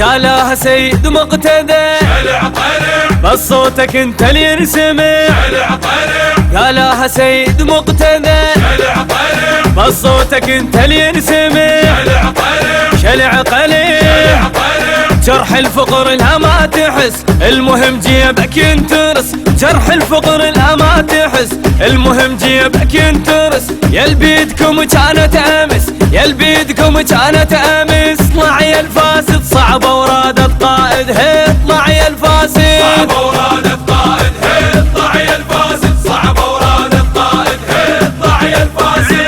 يا لها سيد مقتدى شلع طلع بس صوتك انت اللي ينسمع. شلع طلع يا لها سيد مقتدى شلع طلع بس صوتك انت اللي ينسمع. شلع طلع شلع قليل جرح الفقر لا ما تحس، المهم جيبك ينترس. جرح الفقر لا ما تحس، المهم جيبك ينترس. يا البيدكم كانت امس، يا البيدكم كانت امس. اطلع يا الفاسد صعبه وراد القائد، هي اطلع يا الفاسد. صعبة وراد القائد، هي اطلع يا الفاسد. صعبة وراد القائد، هي اطلع يا الفاسد.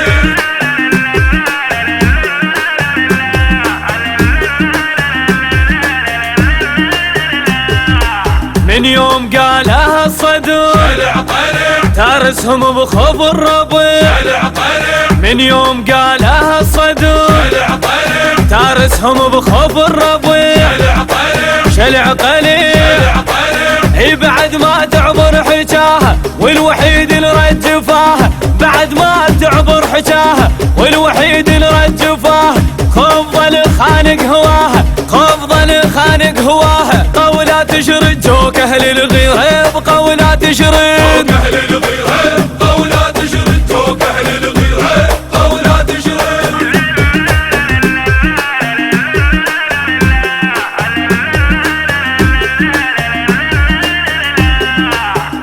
من يوم قالها الصدور شلع طلع تارسهم بخوف الربيع. شلع طلع من يوم قالها الصدور شلع طلع تارسهم بخوف الربيع. شلع طلع شلع قليل شلع طلع هي بعد ما تعبر حجاها والوحيد اللي رجفاها. بعد ما تعبر حجاها والوحيد اللي رجفاها. خوف ظل خانق هواها، خوف ظل خانق هواها. قولات تشرد جوك اهل الغيره بقولات تشرد. جوك أهل الغيرة قولات تشرد. جوك أهل الغيرة قولات تشرد.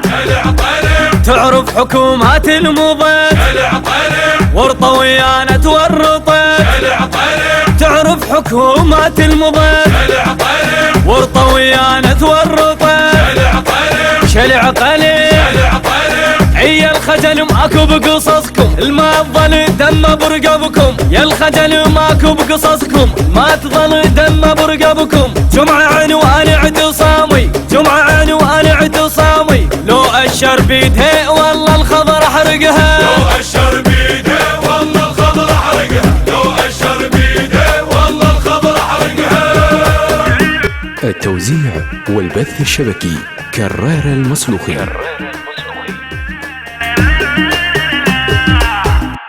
شلع طلع تعرف حكومات المضى شلع طلع ورطة ويانا تورطت. شلع طلع تعرف حكومات المضى شلع طلع ورطة ويانا تورطت. شلع طلع شلع قليل شلع طلع يا الخجل ماكو بقصصكم، ما تظل دم برقبكم. يا الخجل ماكو بقصصكم، ما تظل دم برقبكم. جمعة عنوان اعتصامي، جمعة عنوان اعتصامي. لو اشر بيدها والله الخضر احرقها. لو أشر بيده والله الخضر حرقها. لو أشر بيده والله الخضر حرقها. التوزيع والبث الشبكي كرار المصلوخي.